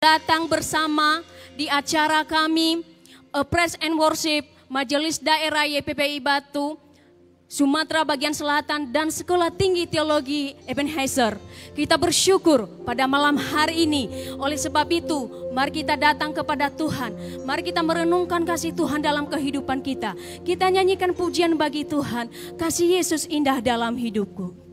Datang bersama di acara kami Praise and Worship Majelis Daerah YPPI Batu, Sumatera bagian selatan dan Sekolah Tinggi Teologi Ebenezer. Kita bersyukur pada malam hari ini. Oleh sebab itu, mari kita datang kepada Tuhan. Mari kita merenungkan kasih Tuhan dalam kehidupan kita. Kita nyanyikan pujian bagi Tuhan. Kasih Yesus indah dalam hidupku.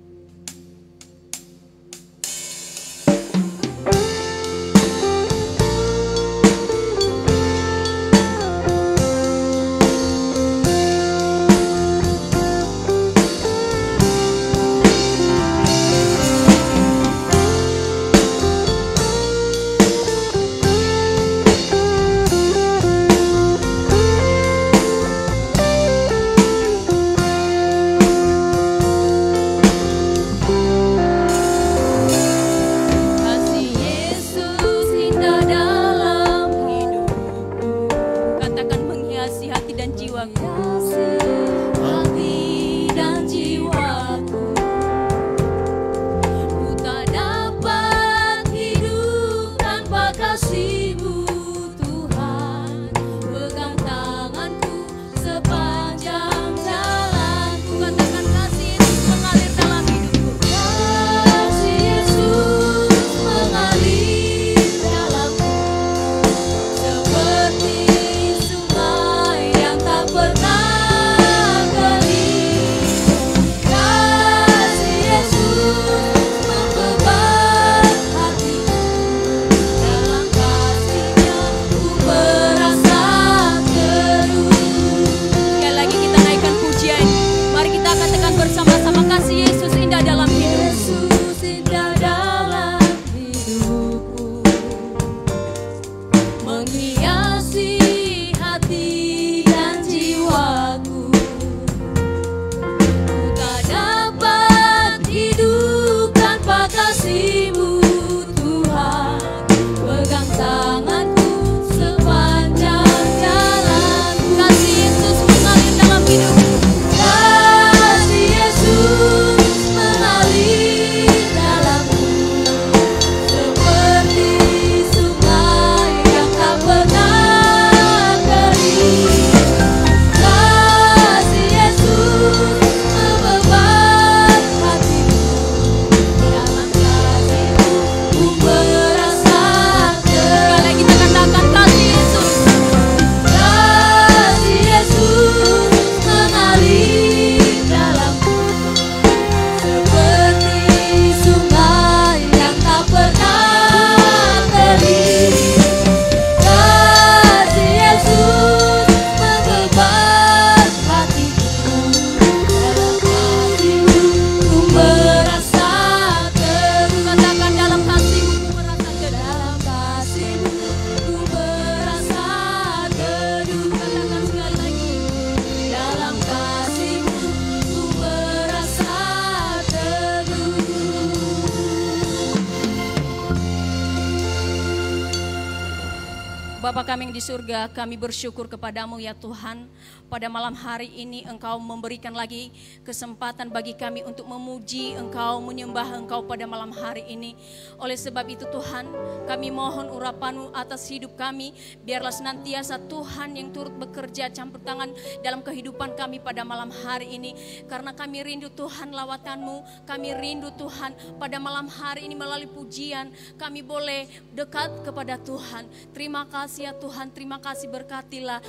Bapa kami yang di surga, kami bersyukur kepadamu ya Tuhan. Pada malam hari ini Engkau memberikan lagi kesempatan bagi kami untuk memuji Engkau, menyembah Engkau pada malam hari ini. Oleh sebab itu Tuhan, kami mohon urapan-Mu atas hidup kami. Biarlah senantiasa Tuhan yang turut bekerja campur tangan dalam kehidupan kami pada malam hari ini. Karena kami rindu Tuhan lawatan-Mu, kami rindu Tuhan pada malam hari ini melalui pujian kami boleh dekat kepada Tuhan. Terima kasih ya Tuhan, terima kasih, berkatilah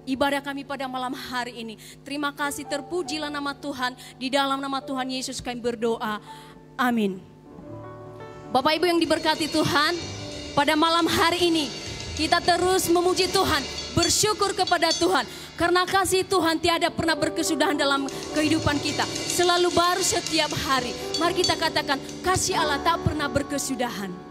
ibadah kami pada malam hari ini. Terima kasih, terpujilah nama Tuhan. Di dalam nama Tuhan Yesus kami berdoa. Amin. Bapak Ibu yang diberkati Tuhan, pada malam hari ini kita terus memuji Tuhan. bersyukur kepada Tuhan. Karena kasih Tuhan tiada pernah berkesudahan dalam kehidupan kita. Selalu baru setiap hari. Mari kita katakan, kasih Allah tak pernah berkesudahan.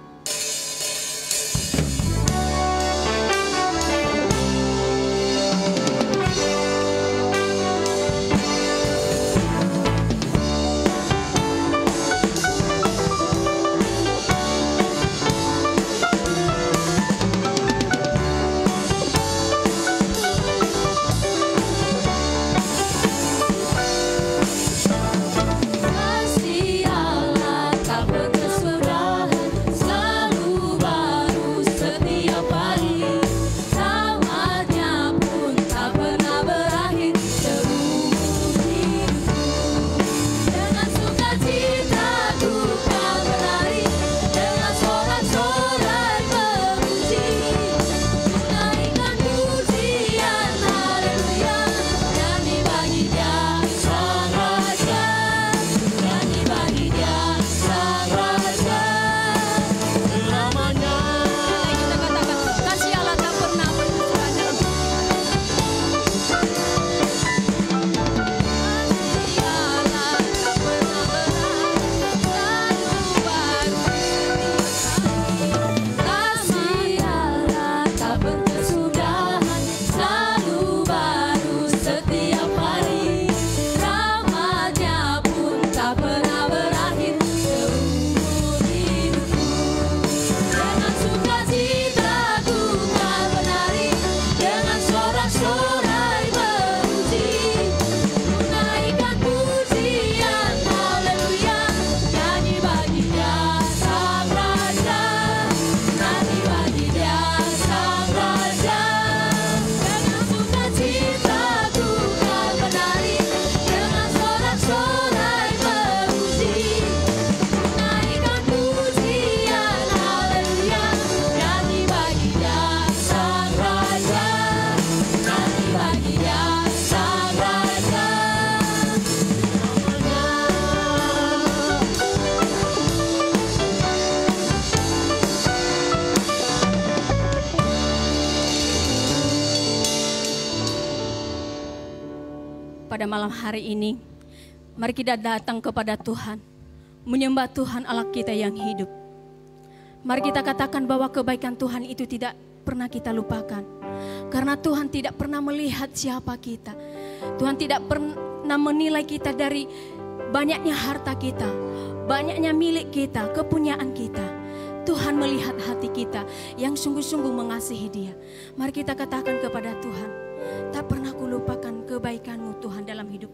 Pada malam hari ini, mari kita datang kepada Tuhan, menyembah Tuhan Allah kita yang hidup. Mari kita katakan bahwa kebaikan Tuhan itu tidak pernah kita lupakan. Karena Tuhan tidak pernah melihat siapa kita. Tuhan tidak pernah menilai kita dari banyaknya harta kita, banyaknya milik kita, kepunyaan kita. Tuhan melihat hati kita yang sungguh-sungguh mengasihi Dia. Mari kita katakan kepada Tuhan, tak pernah kulupakan kebaikan-Mu Tuhan dalam hidup.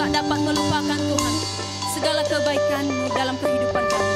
tak dapat melupakan Tuhan segala kebaikan-Mu dalam kehidupan kami.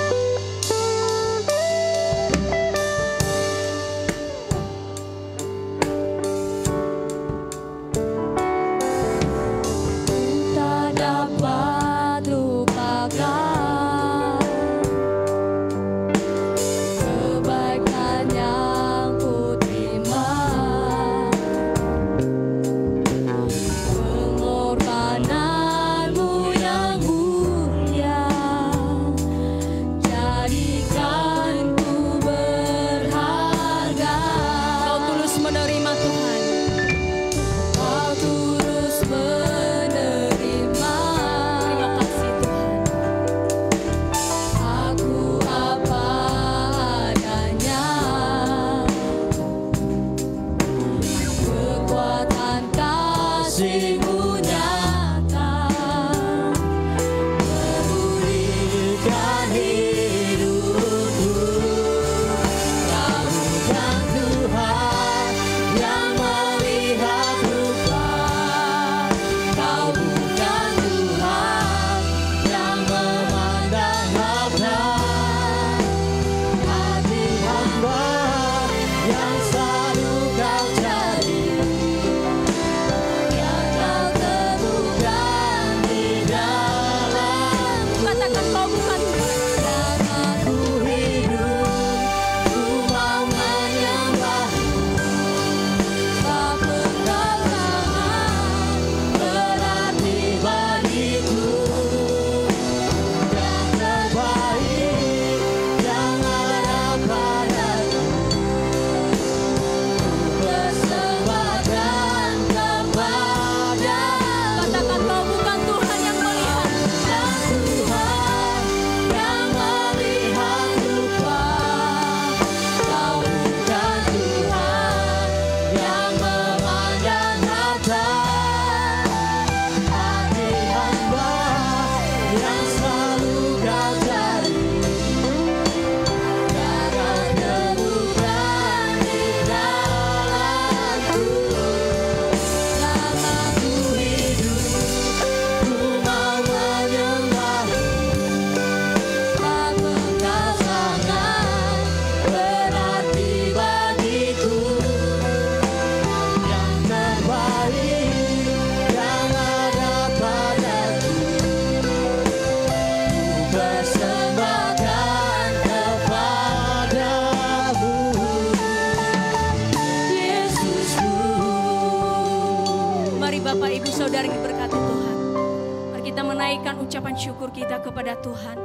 Ucapan syukur kita kepada Tuhan.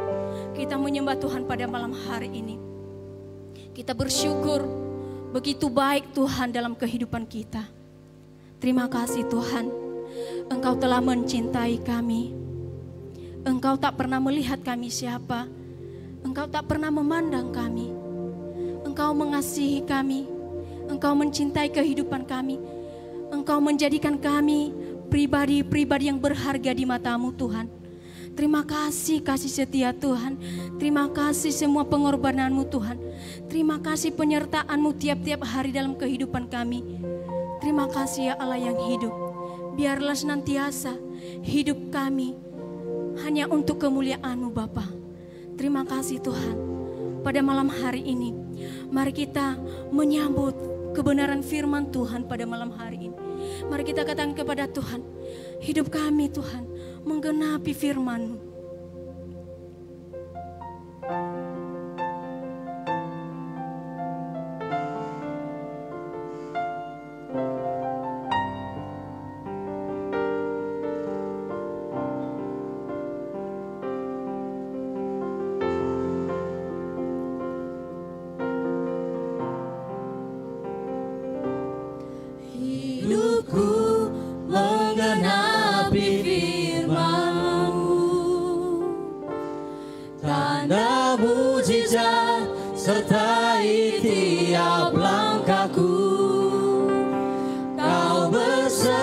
Kita menyembah Tuhan pada malam hari ini. Kita bersyukur begitu baik Tuhan dalam kehidupan kita. Terima kasih Tuhan, Engkau telah mencintai kami. Engkau tak pernah melihat kami siapa. Engkau tak pernah memandang kami. Engkau mengasihi kami. Engkau mencintai kehidupan kami. Engkau menjadikan kami pribadi-pribadi yang berharga di mata-Mu Tuhan. Terima kasih kasih setia Tuhan. Terima kasih semua pengorbanan-Mu Tuhan. Terima kasih penyertaan-Mu tiap-tiap hari dalam kehidupan kami. Terima kasih ya Allah yang hidup. Biarlah senantiasa hidup kami hanya untuk kemuliaan-Mu Bapa. Terima kasih Tuhan. Pada malam hari ini, mari kita menyambut kebenaran firman Tuhan pada malam hari ini. Mari kita katakan kepada Tuhan, hidup kami Tuhan menggenapi firman-Mu. Sertai tiap langkahku, Kau bersamaku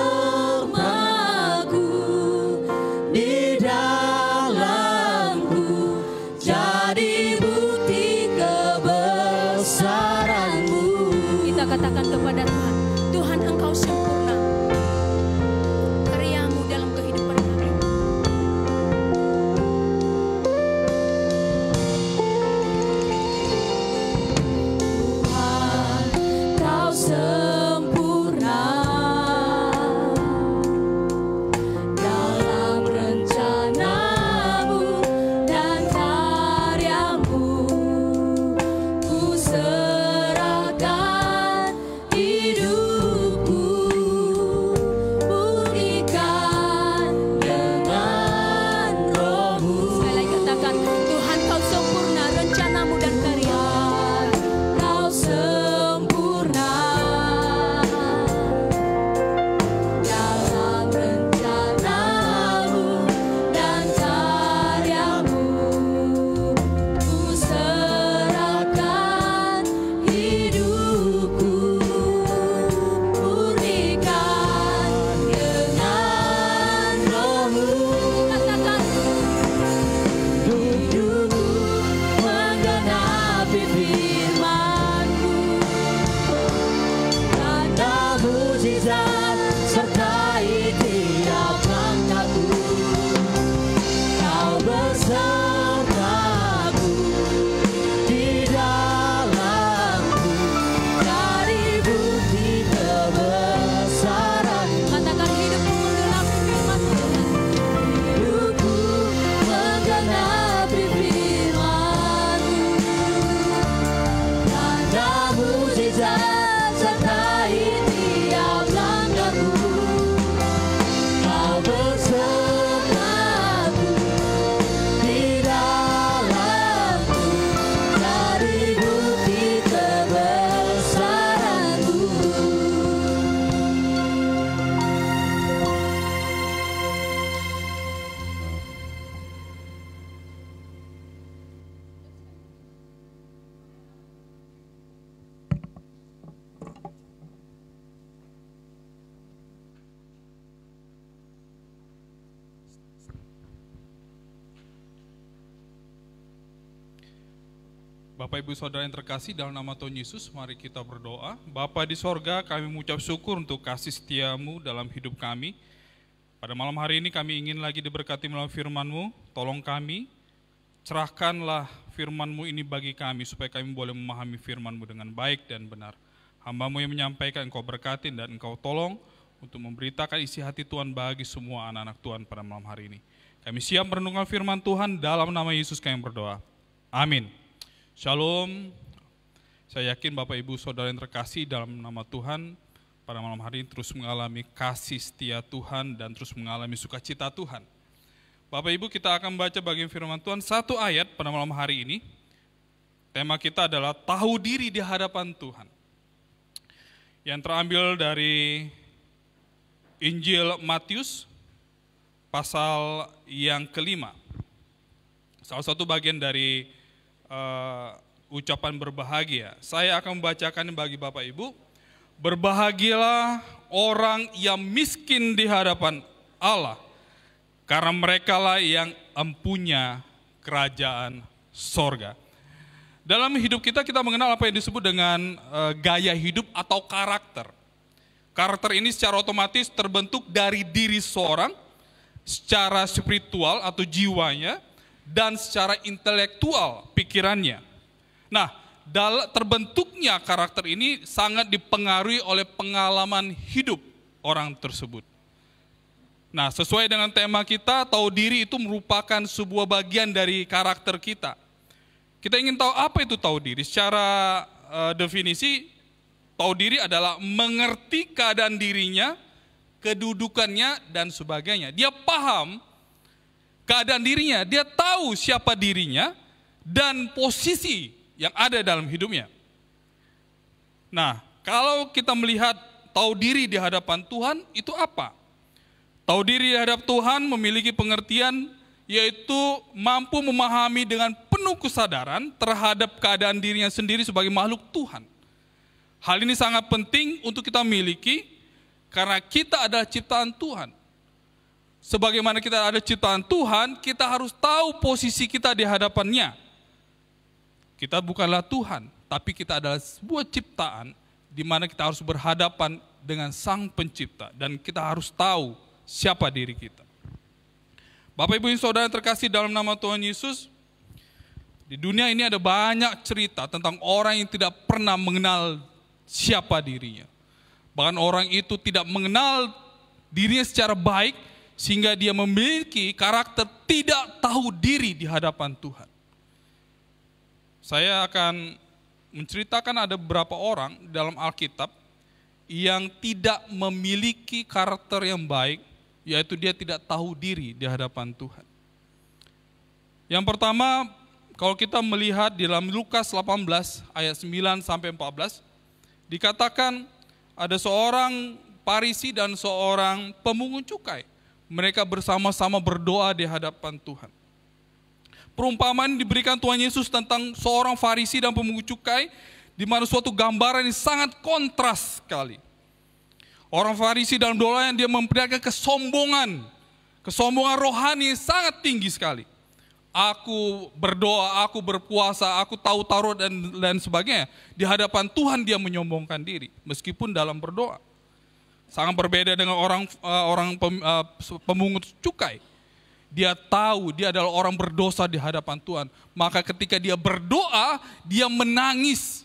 di dalamku, jadi bukti kebesaran-Mu. Kita katakan kepada Tuhan, Tuhan Engkau sempurna, karya-Mu dalam kehidupan kami. Bapak Ibu Saudara yang terkasih, dalam nama Tuhan Yesus, mari kita berdoa. Bapa di sorga, kami mengucap syukur untuk kasih setiamu dalam hidup kami. Pada malam hari ini kami ingin lagi diberkati melalui firman-Mu. Tolong kami, cerahkanlah firman-Mu ini bagi kami, supaya kami boleh memahami firman-Mu dengan baik dan benar. Hamba-Mu yang menyampaikan, Engkau berkatin dan Engkau tolong untuk memberitakan isi hati Tuhan bagi semua anak-anak Tuhan pada malam hari ini. Kami siap merenungkan firman Tuhan, dalam nama Yesus kami berdoa. Amin. Shalom. Saya yakin Bapak Ibu Saudara yang terkasih dalam nama Tuhan, pada malam hari ini terus mengalami kasih setia Tuhan dan terus mengalami sukacita Tuhan. Bapak Ibu, kita akan baca bagian firman Tuhan satu ayat pada malam hari ini. Tema kita adalah tahu diri di hadapan Tuhan. Yang terambil dari Injil Matius pasal yang kelima. Salah satu bagian dari ucapan berbahagia. Saya akan membacakan bagi Bapak Ibu. Berbahagialah orang yang miskin di hadapan Allah, karena merekalah yang empunya kerajaan sorga. Dalam hidup kita mengenal apa yang disebut dengan gaya hidup atau karakter. Karakter ini secara otomatis terbentuk dari diri seorang, secara spiritual atau jiwanya, dan secara intelektual pikirannya. Nah, terbentuknya karakter ini sangat dipengaruhi oleh pengalaman hidup orang tersebut. Nah, sesuai dengan tema kita, tahu diri itu merupakan sebuah bagian dari karakter kita. Kita ingin tahu apa itu tahu diri. Secara definisi, tahu diri adalah mengerti keadaan dirinya, kedudukannya, dan sebagainya. Dia paham keadaan dirinya, dia tahu siapa dirinya, dan posisi yang ada dalam hidupnya. Nah, kalau kita melihat tahu diri di hadapan Tuhan, itu apa? Tahu diri di hadapan Tuhan memiliki pengertian, yaitu mampu memahami dengan penuh kesadaran terhadap keadaan dirinya sendiri sebagai makhluk Tuhan. Hal ini sangat penting untuk kita miliki, karena kita adalah ciptaan Tuhan. Sebagaimana kita ada ciptaan Tuhan, kita harus tahu posisi kita di hadapannya. Kita bukanlah Tuhan, tapi kita adalah sebuah ciptaan di mana kita harus berhadapan dengan Sang Pencipta, dan kita harus tahu siapa diri kita. Bapak Ibu Saudara yang terkasih dalam nama Tuhan Yesus, di dunia ini ada banyak cerita tentang orang yang tidak pernah mengenal siapa dirinya. Bahkan orang itu tidak mengenal dirinya secara baik, sehingga dia memiliki karakter tidak tahu diri di hadapan Tuhan. Saya akan menceritakan ada beberapa orang dalam Alkitab yang tidak memiliki karakter yang baik, yaitu dia tidak tahu diri di hadapan Tuhan. Yang pertama, kalau kita melihat di dalam Lukas 18 ayat 9 sampai 14, dikatakan ada seorang Farisi dan seorang pemungut cukai. Mereka bersama-sama berdoa di hadapan Tuhan. Perumpamaan diberikan Tuhan Yesus tentang seorang Farisi dan pemungut cukai, di mana suatu gambaran yang sangat kontras sekali. Orang Farisi dalam doanya dia memperlihatkan kesombongan rohani yang sangat tinggi sekali. Aku berdoa, aku berpuasa, aku tahu taruh dan sebagainya. Di hadapan Tuhan dia menyombongkan diri, meskipun dalam berdoa. Sangat berbeda dengan orang pemungut cukai. Dia tahu dia adalah orang berdosa di hadapan Tuhan. Maka ketika dia berdoa, dia menangis.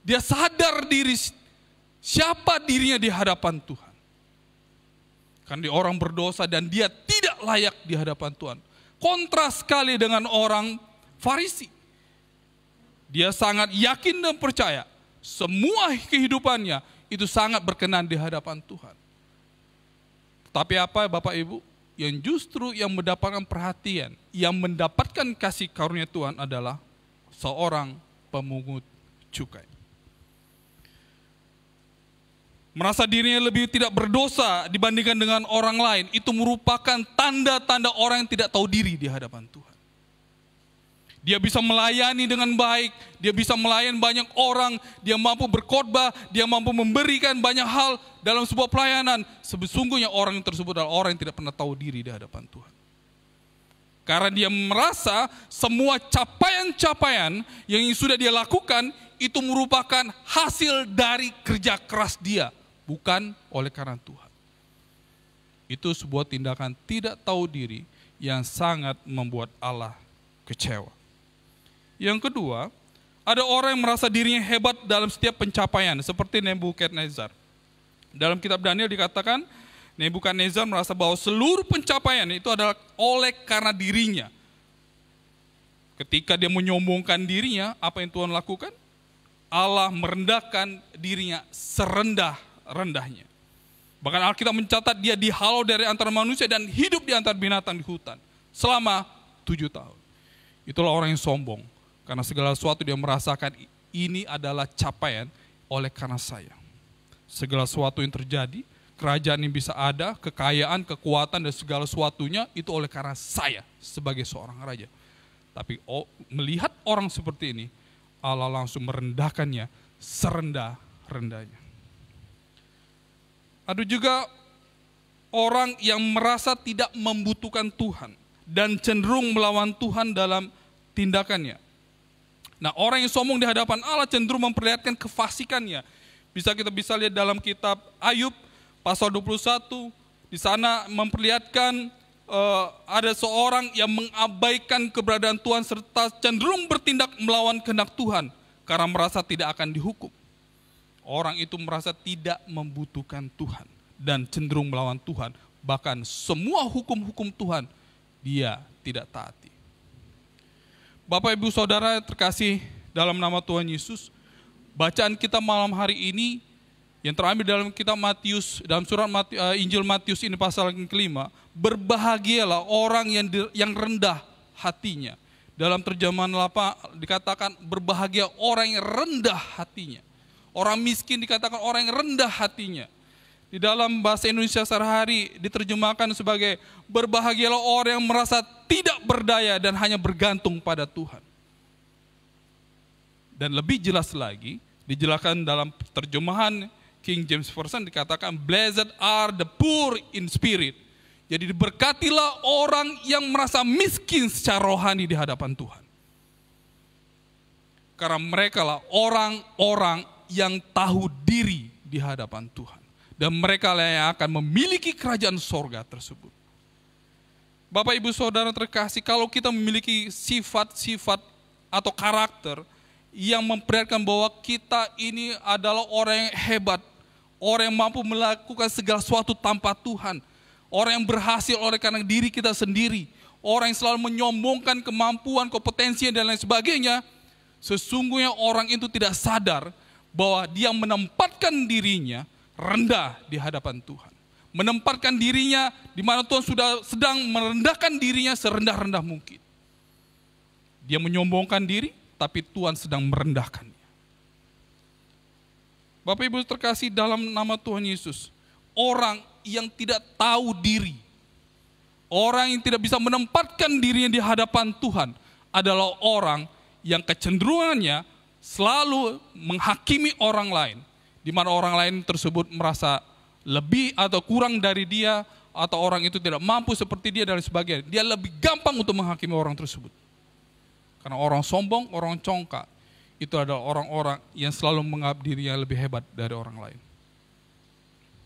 Dia sadar diri siapa dirinya di hadapan Tuhan. Karena dia orang berdosa dan dia tidak layak di hadapan Tuhan. Kontras sekali dengan orang Farisi. Dia sangat yakin dan percaya semua kehidupannya itu sangat berkenan di hadapan Tuhan. Tapi apa Bapak Ibu? Yang justru yang mendapatkan perhatian, yang mendapatkan kasih karunia Tuhan adalah seorang pemungut cukai. Merasa dirinya lebih tidak berdosa dibandingkan dengan orang lain, itu merupakan tanda-tanda orang yang tidak tahu diri di hadapan Tuhan. Dia bisa melayani dengan baik, dia bisa melayani banyak orang, dia mampu berkhotbah, dia mampu memberikan banyak hal dalam sebuah pelayanan. Sesungguhnya orang tersebut adalah orang yang tidak pernah tahu diri di hadapan Tuhan. Karena dia merasa semua capaian-capaian yang sudah dia lakukan itu merupakan hasil dari kerja keras dia, bukan oleh karena Tuhan. Itu sebuah tindakan tidak tahu diri yang sangat membuat Allah kecewa. Yang kedua, ada orang yang merasa dirinya hebat dalam setiap pencapaian, seperti Nebukadnezar. Dalam kitab Daniel dikatakan, Nebukadnezar merasa bahwa seluruh pencapaian itu adalah oleh karena dirinya. Ketika dia menyombongkan dirinya, apa yang Tuhan lakukan? Allah merendahkan dirinya serendah-rendahnya. Bahkan Alkitab mencatat dia dihalau dari antara manusia dan hidup di antara binatang di hutan selama 7 tahun. Itulah orang yang sombong. Karena segala sesuatu dia merasakan ini adalah capaian oleh karena saya. Segala sesuatu yang terjadi, kerajaan yang bisa ada, kekayaan, kekuatan dan segala sesuatunya itu oleh karena saya sebagai seorang raja. Tapi melihat orang seperti ini, Allah langsung merendahkannya serendah-rendahnya. Ada juga orang yang merasa tidak membutuhkan Tuhan dan cenderung melawan Tuhan dalam tindakannya. Nah, orang yang sombong di hadapan Allah cenderung memperlihatkan kefasikannya. Kita bisa lihat dalam kitab Ayub pasal 21, di sana memperlihatkan ada seorang yang mengabaikan keberadaan Tuhan serta cenderung bertindak melawan kehendak Tuhan karena merasa tidak akan dihukum. Orang itu merasa tidak membutuhkan Tuhan dan cenderung melawan Tuhan. Bahkan semua hukum-hukum Tuhan dia tidak taati. Bapak Ibu Saudara terkasih dalam nama Tuhan Yesus, bacaan kita malam hari ini yang terambil dalam kitab Matius, dalam surat Injil Matius ini pasal yang kelima, berbahagialah orang yang rendah hatinya. Dalam terjemahan lapa dikatakan berbahagia orang yang rendah hatinya. Orang miskin dikatakan orang yang rendah hatinya. Di dalam bahasa Indonesia sehari-hari diterjemahkan sebagai berbahagialah orang yang merasa tidak berdaya dan hanya bergantung pada Tuhan. Dan lebih jelas lagi, dijelaskan dalam terjemahan King James Version dikatakan, blessed are the poor in spirit. Jadi diberkatilah orang yang merasa miskin secara rohani di hadapan Tuhan. Karena mereka lah orang-orang yang tahu diri di hadapan Tuhan. Dan mereka lah yang akan memiliki kerajaan sorga tersebut. Bapak Ibu Saudara terkasih, kalau kita memiliki sifat-sifat atau karakter yang memperlihatkan bahwa kita ini adalah orang yang hebat, orang yang mampu melakukan segala sesuatu tanpa Tuhan, orang yang berhasil oleh karena diri kita sendiri, orang yang selalu menyombongkan kemampuan, kompetensi dan lain sebagainya, sesungguhnya orang itu tidak sadar bahwa dia menempatkan dirinya rendah di hadapan Tuhan. Menempatkan dirinya di mana Tuhan sudah sedang merendahkan dirinya serendah-rendah mungkin. Dia menyombongkan diri, tapi Tuhan sedang merendahkannya. Bapak Ibu terkasih dalam nama Tuhan Yesus, orang yang tidak tahu diri, orang yang tidak bisa menempatkan dirinya di hadapan Tuhan adalah orang yang kecenderungannya selalu menghakimi orang lain, di mana orang lain tersebut merasa lebih atau kurang dari dia, atau orang itu tidak mampu seperti dia dan sebagainya. Dia lebih gampang untuk menghakimi orang tersebut. Karena orang sombong, orang congkak, itu adalah orang-orang yang selalu menganggap dirinya lebih hebat dari orang lain.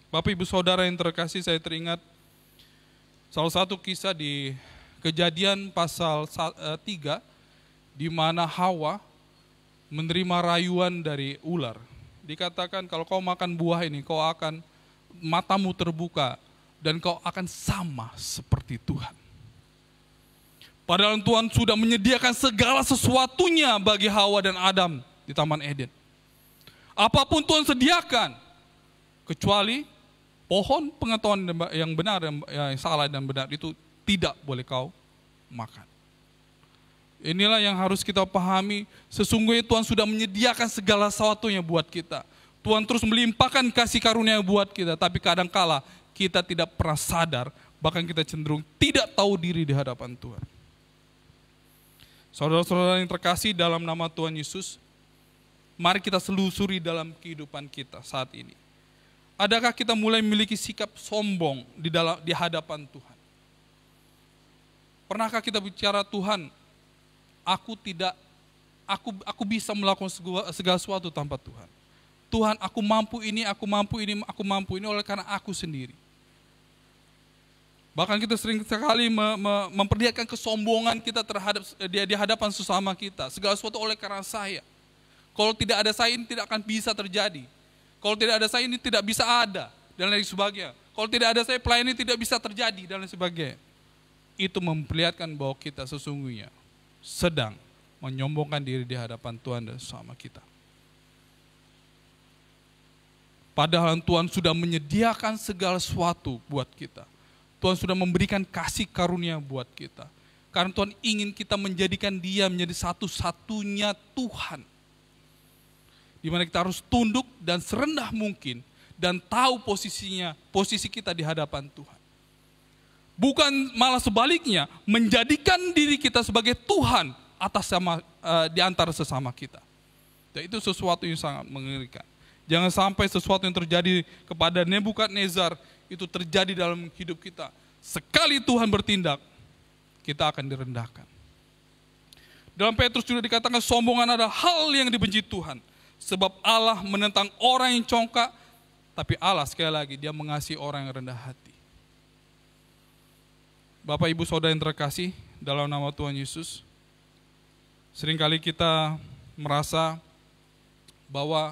Bapak Ibu Saudara yang terkasih, saya teringat salah satu kisah di Kejadian pasal 3, di mana Hawa menerima rayuan dari ular. Dikatakan kalau kau makan buah ini, kau akan matamu terbuka dan kau akan sama seperti Tuhan. Padahal Tuhan sudah menyediakan segala sesuatunya bagi Hawa dan Adam di Taman Eden. Apapun Tuhan sediakan, kecuali pohon pengetahuan yang benar, yang salah dan benar itu tidak boleh kau makan. Inilah yang harus kita pahami, sesungguhnya Tuhan sudah menyediakan segala sesuatunya buat kita. Tuhan terus melimpahkan kasih karunia buat kita, tapi kadangkala kita tidak pernah sadar, bahkan kita cenderung tidak tahu diri di hadapan Tuhan. Saudara-saudara yang terkasih dalam nama Tuhan Yesus, mari kita selusuri dalam kehidupan kita saat ini. Adakah kita mulai memiliki sikap sombong di hadapan Tuhan? Pernahkah kita bicara, Tuhan, aku bisa melakukan segala sesuatu tanpa Tuhan. Tuhan, aku mampu ini oleh karena aku sendiri. Bahkan kita sering sekali memperlihatkan kesombongan kita terhadap di hadapan sesama kita. Segala sesuatu oleh karena saya. Kalau tidak ada saya ini tidak akan bisa terjadi. Kalau tidak ada saya ini tidak bisa ada, dan lain sebagainya. Kalau tidak ada saya pelayanan ini tidak bisa terjadi, dan lain sebagainya. Itu memperlihatkan bahwa kita sesungguhnya sedang menyombongkan diri di hadapan Tuhan dan sesama kita. Padahal Tuhan sudah menyediakan segala sesuatu buat kita. Tuhan sudah memberikan kasih karunia buat kita. Karena Tuhan ingin kita menjadikan Dia menjadi satu-satunya Tuhan. Di mana kita harus tunduk dan serendah mungkin dan tahu posisi kita di hadapan Tuhan. Bukan malah sebaliknya, menjadikan diri kita sebagai Tuhan di antara sesama kita. Dan itu sesuatu yang sangat mengerikan. Jangan sampai sesuatu yang terjadi kepada Nebukadnezar itu terjadi dalam hidup kita. Sekali Tuhan bertindak, kita akan direndahkan. Dalam Petrus juga dikatakan sombongan adalah hal yang dibenci Tuhan. Sebab Allah menentang orang yang congkak, tapi Allah sekali lagi Dia mengasihi orang yang rendah hati. Bapak Ibu Saudara yang terkasih, dalam nama Tuhan Yesus, seringkali kita merasa bahwa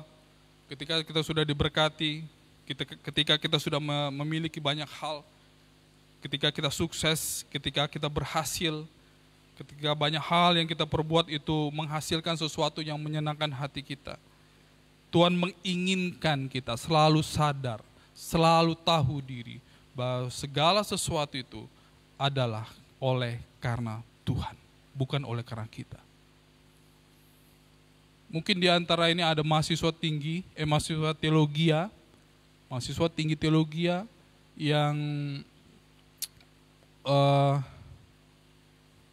ketika kita sudah diberkati, ketika kita sudah memiliki banyak hal, ketika kita sukses, ketika kita berhasil, ketika banyak hal yang kita perbuat itu menghasilkan sesuatu yang menyenangkan hati kita. Tuhan menginginkan kita selalu sadar, selalu tahu diri bahwa segala sesuatu itu adalah oleh karena Tuhan, bukan oleh karena kita. Mungkin di antara ini ada mahasiswa tinggi teologi yang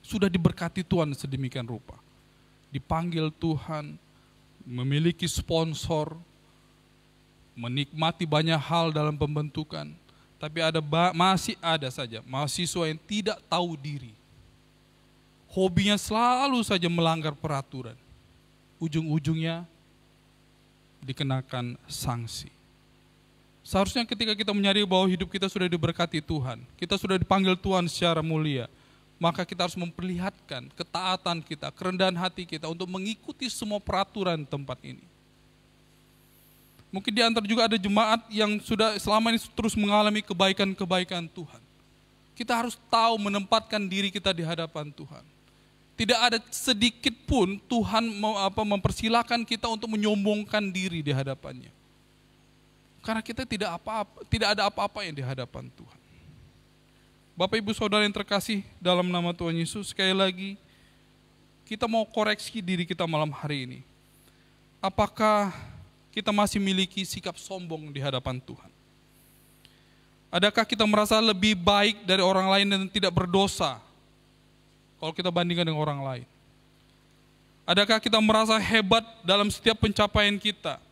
sudah diberkati Tuhan sedemikian rupa. Dipanggil Tuhan, memiliki sponsor, menikmati banyak hal dalam pembentukan. Tapi masih ada saja mahasiswa yang tidak tahu diri. Hobinya selalu saja melanggar peraturan. Ujung-ujungnya dikenakan sanksi. Seharusnya ketika kita menyadari bahwa hidup kita sudah diberkati Tuhan, kita sudah dipanggil Tuhan secara mulia, maka kita harus memperlihatkan ketaatan kita, kerendahan hati kita untuk mengikuti semua peraturan tempat ini. Mungkin di antara juga ada jemaat yang sudah selama ini terus mengalami kebaikan-kebaikan Tuhan. Kita harus tahu menempatkan diri kita di hadapan Tuhan. Tidak ada sedikit pun Tuhan mempersilahkan kita untuk menyombongkan diri di hadapannya. Karena kita tidak ada apa-apa yang di hadapan Tuhan. Bapak Ibu Saudara yang terkasih dalam nama Tuhan Yesus, sekali lagi kita mau koreksi diri kita malam hari ini. Apakah kita masih memiliki sikap sombong di hadapan Tuhan? Adakah kita merasa lebih baik dari orang lain dan tidak berdosa kalau kita bandingkan dengan orang lain? Adakah kita merasa hebat dalam setiap pencapaian kita?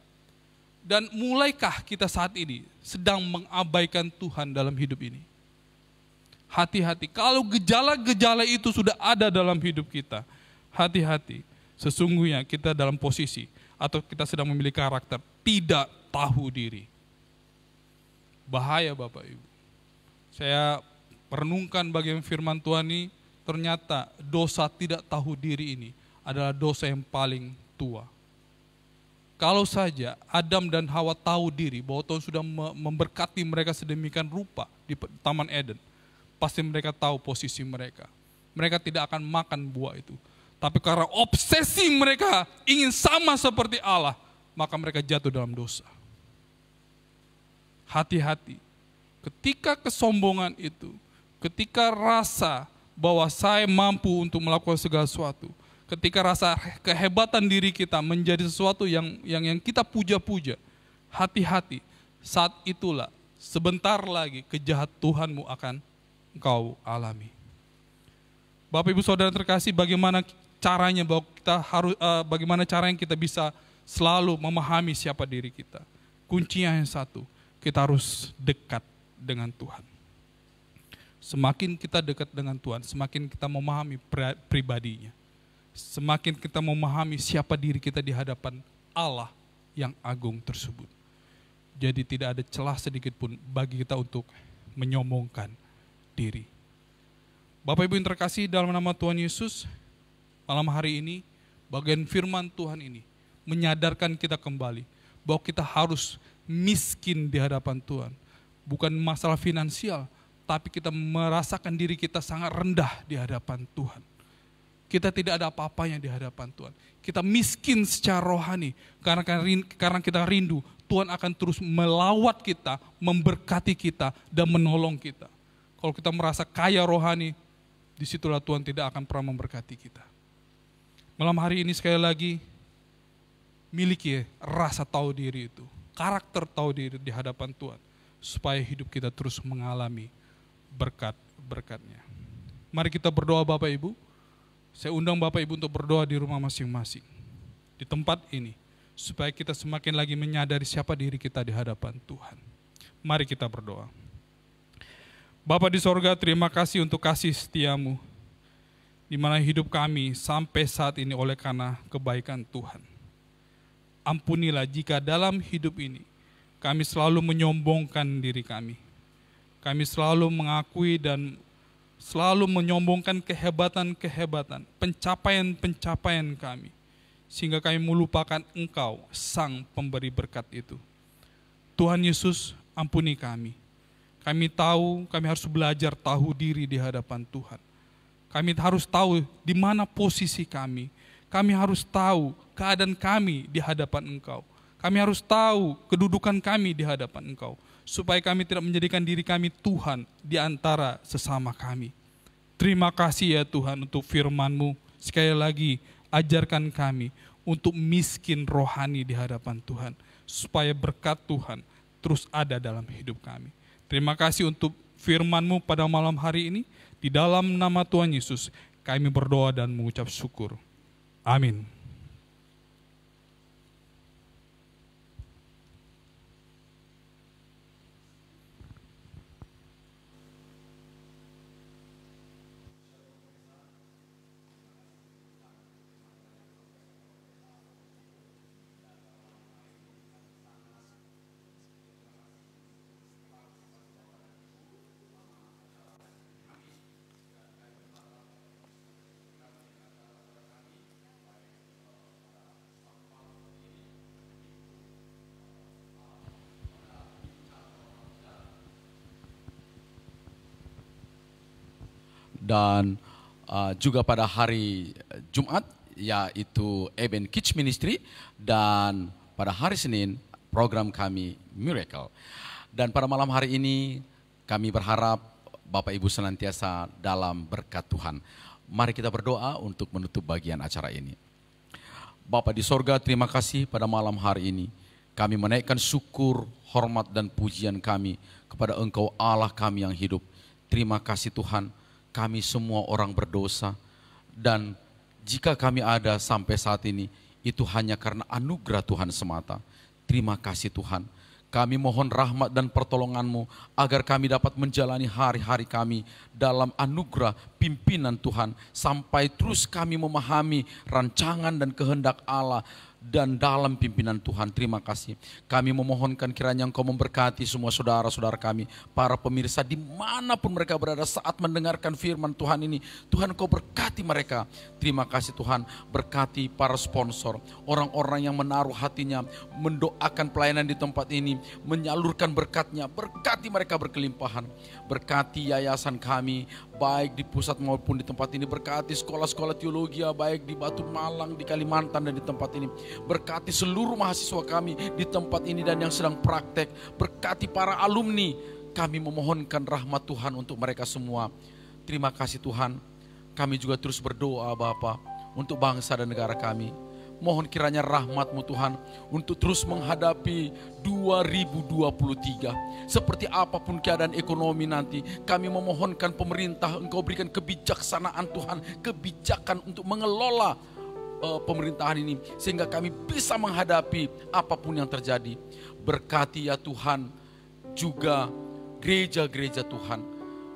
Dan mulaikah kita saat ini sedang mengabaikan Tuhan dalam hidup ini? Hati-hati, kalau gejala-gejala itu sudah ada dalam hidup kita, hati-hati, sesungguhnya kita dalam posisi atau kita sedang memiliki karakter tidak tahu diri. Bahaya Bapak Ibu. Saya perenungkan bagian firman Tuhan ini, ternyata dosa tidak tahu diri ini adalah dosa yang paling tua. Kalau saja Adam dan Hawa tahu diri bahwa Tuhan sudah memberkati mereka sedemikian rupa di Taman Eden, pasti mereka tahu posisi mereka. Mereka tidak akan makan buah itu. Tapi karena obsesi mereka ingin sama seperti Allah, maka mereka jatuh dalam dosa. Hati-hati, ketika kesombongan itu, ketika rasa bahwa saya mampu untuk melakukan segala sesuatu, ketika rasa kehebatan diri kita menjadi sesuatu yang kita puja-puja, hati-hati, saat itulah sebentar lagi kejahat Tuhanmu akan engkau alami. Bapak Ibu Saudara terkasih, bagaimana caranya bagaimana caranya kita bisa selalu memahami siapa diri kita? Kuncinya yang satu, kita harus dekat dengan Tuhan. Semakin kita dekat dengan Tuhan, semakin kita memahami pribadinya. Semakin kita memahami siapa diri kita di hadapan Allah yang agung tersebut. Jadi tidak ada celah sedikit pun bagi kita untuk menyombongkan diri. Bapak Ibu yang terkasih dalam nama Tuhan Yesus, malam hari ini bagian firman Tuhan ini menyadarkan kita kembali bahwa kita harus miskin di hadapan Tuhan. Bukan masalah finansial, tapi kita merasakan diri kita sangat rendah di hadapan Tuhan. Kita tidak ada apa-apanya di hadapan Tuhan. Kita miskin secara rohani karena kita rindu Tuhan akan terus melawat kita, memberkati kita, dan menolong kita. Kalau kita merasa kaya rohani, disitulah Tuhan tidak akan pernah memberkati kita. Malam hari ini sekali lagi, miliki rasa tahu diri itu, karakter tahu diri di hadapan Tuhan, supaya hidup kita terus mengalami berkat-berkatnya. Mari kita berdoa Bapak Ibu. Saya undang Bapak Ibu untuk berdoa di rumah masing-masing, di tempat ini, supaya kita semakin lagi menyadari siapa diri kita di hadapan Tuhan. Mari kita berdoa. Bapa di sorga, terima kasih untuk kasih setiamu, di mana hidup kami sampai saat ini oleh karena kebaikan Tuhan. Ampunilah jika dalam hidup ini kami selalu menyombongkan diri kami. Kami selalu mengakui dan selalu menyombongkan kehebatan-kehebatan, pencapaian-pencapaian kami. Sehingga kami melupakan Engkau, Sang Pemberi berkat itu. Tuhan Yesus, ampuni kami. Kami tahu, kami harus belajar tahu diri di hadapan Tuhan. Kami harus tahu di mana posisi kami. Kami harus tahu keadaan kami di hadapan Engkau. Kami harus tahu kedudukan kami di hadapan Engkau. Supaya kami tidak menjadikan diri kami Tuhan di antara sesama kami. Terima kasih ya Tuhan untuk firman-Mu. Sekali lagi ajarkan kami untuk miskin rohani di hadapan Tuhan. Supaya berkat Tuhan terus ada dalam hidup kami. Terima kasih untuk firman-Mu pada malam hari ini. Di dalam nama Tuhan Yesus kami berdoa dan mengucap syukur. Amin. Dan juga pada hari Jumat, yaitu Event Kids Ministry, dan pada hari Senin program kami Miracle. Dan pada malam hari ini kami berharap Bapak Ibu senantiasa dalam berkat Tuhan. Mari kita berdoa untuk menutup bagian acara ini. Bapa di sorga, terima kasih pada malam hari ini. Kami menaikkan syukur, hormat dan pujian kami kepada Engkau Allah kami yang hidup. Terima kasih Tuhan. Kami semua orang berdosa, dan jika kami ada sampai saat ini, itu hanya karena anugerah Tuhan semata. Terima kasih Tuhan. Kami mohon rahmat dan pertolongan-Mu, agar kami dapat menjalani hari-hari kami dalam anugerah pimpinan Tuhan, sampai terus kami memahami rancangan dan kehendak Allah, dan dalam pimpinan Tuhan. Terima kasih. Kami memohonkan kiranya Engkau memberkati semua saudara-saudara kami, para pemirsa dimanapun mereka berada saat mendengarkan firman Tuhan ini. Tuhan, Engkau berkati mereka. Terima kasih Tuhan. Berkati para sponsor, orang-orang yang menaruh hatinya, mendoakan pelayanan di tempat ini, menyalurkan berkatnya. Berkati mereka berkelimpahan. Berkati yayasan kami, baik di pusat maupun di tempat ini. Berkati sekolah-sekolah teologi, baik di Batu Malang, di Kalimantan dan di tempat ini. Berkati seluruh mahasiswa kami di tempat ini dan yang sedang praktek. Berkati para alumni. Kami memohonkan rahmat Tuhan untuk mereka semua. Terima kasih Tuhan. Kami juga terus berdoa Bapa untuk bangsa dan negara kami. Mohon kiranya rahmat-Mu Tuhan untuk terus menghadapi 2023. Seperti apapun keadaan ekonomi nanti, kami memohonkan pemerintah, Engkau berikan kebijaksanaan Tuhan, kebijakan untuk mengelola pemerintahan ini, sehingga kami bisa menghadapi apapun yang terjadi. Berkati ya Tuhan juga gereja-gereja Tuhan.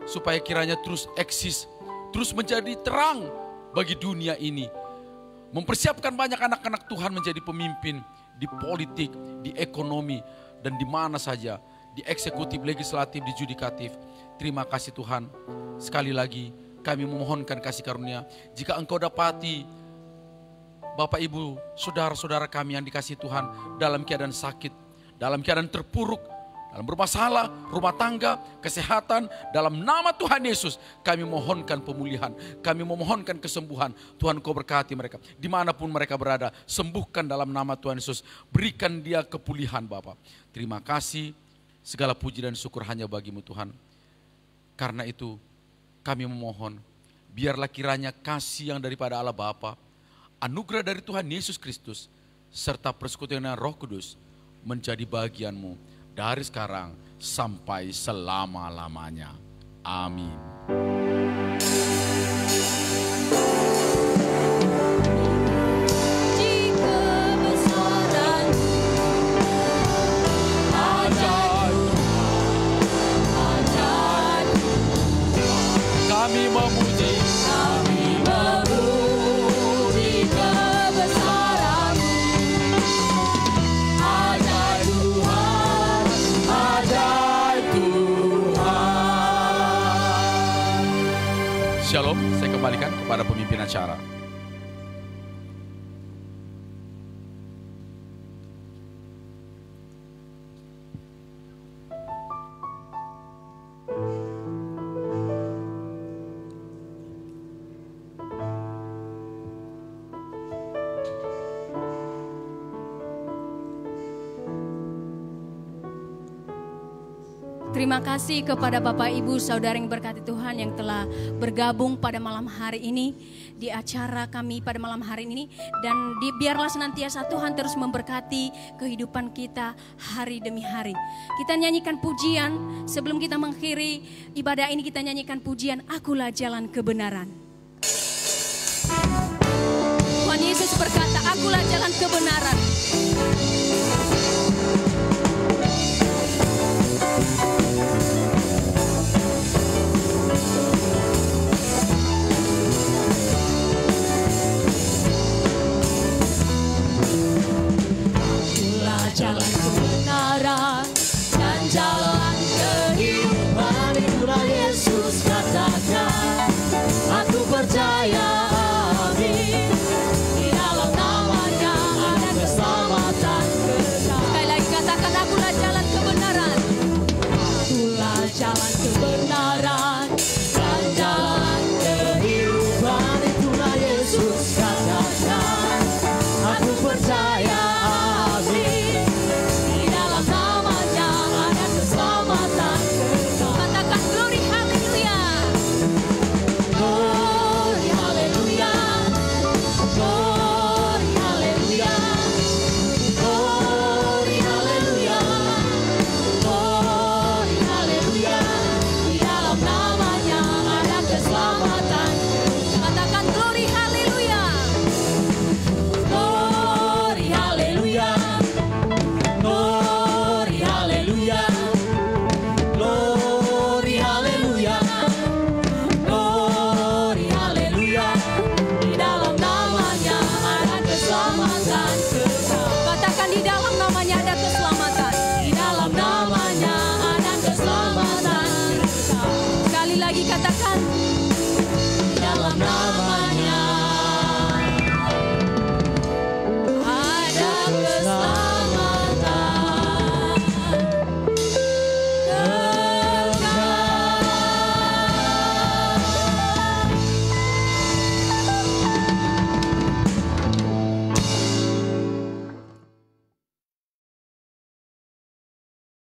supaya kiranya terus eksis, terus menjadi terang bagi dunia ini. Mempersiapkan banyak anak-anak Tuhan menjadi pemimpin di politik, di ekonomi, dan di mana saja, di eksekutif, legislatif, di judikatif. Terima kasih Tuhan. Sekali lagi kami memohonkan kasih karunia. Jika Engkau dapati Bapak Ibu, saudara-saudara kami yang dikasihi Tuhan dalam keadaan sakit, dalam keadaan terpuruk, dalam bermasalah, rumah tangga, kesehatan, dalam nama Tuhan Yesus, kami mohonkan pemulihan, kami memohonkan kesembuhan. Tuhan Kau berkati mereka, dimanapun mereka berada, sembuhkan dalam nama Tuhan Yesus, berikan dia kepulihan Bapa. Terima kasih, segala puji dan syukur hanya bagi-Mu Tuhan. Karena itu kami memohon, biarlah kiranya kasih yang daripada Allah Bapa, anugerah dari Tuhan Yesus Kristus, serta persekutuan Roh Kudus menjadi bagian-Mu dari sekarang sampai selama-lamanya. Amin. Kami memuji, kebesaran-Mu. Ajaib Tuhan, ajaib Tuhan. Shalom, saya kembalikan kepada pemimpin acara. Terima kasih kepada Bapak Ibu Saudara yang berkati Tuhan yang telah bergabung pada malam hari ini di acara kami pada malam hari ini, dan biarlah senantiasa Tuhan terus memberkati kehidupan kita hari demi hari. Kita nyanyikan pujian sebelum kita mengakhiri ibadah ini, kita nyanyikan pujian Akulah Jalan Kebenaran. Tuhan Yesus berkata, Akulah jalan kebenaran. Jalan kebenaran dan jalan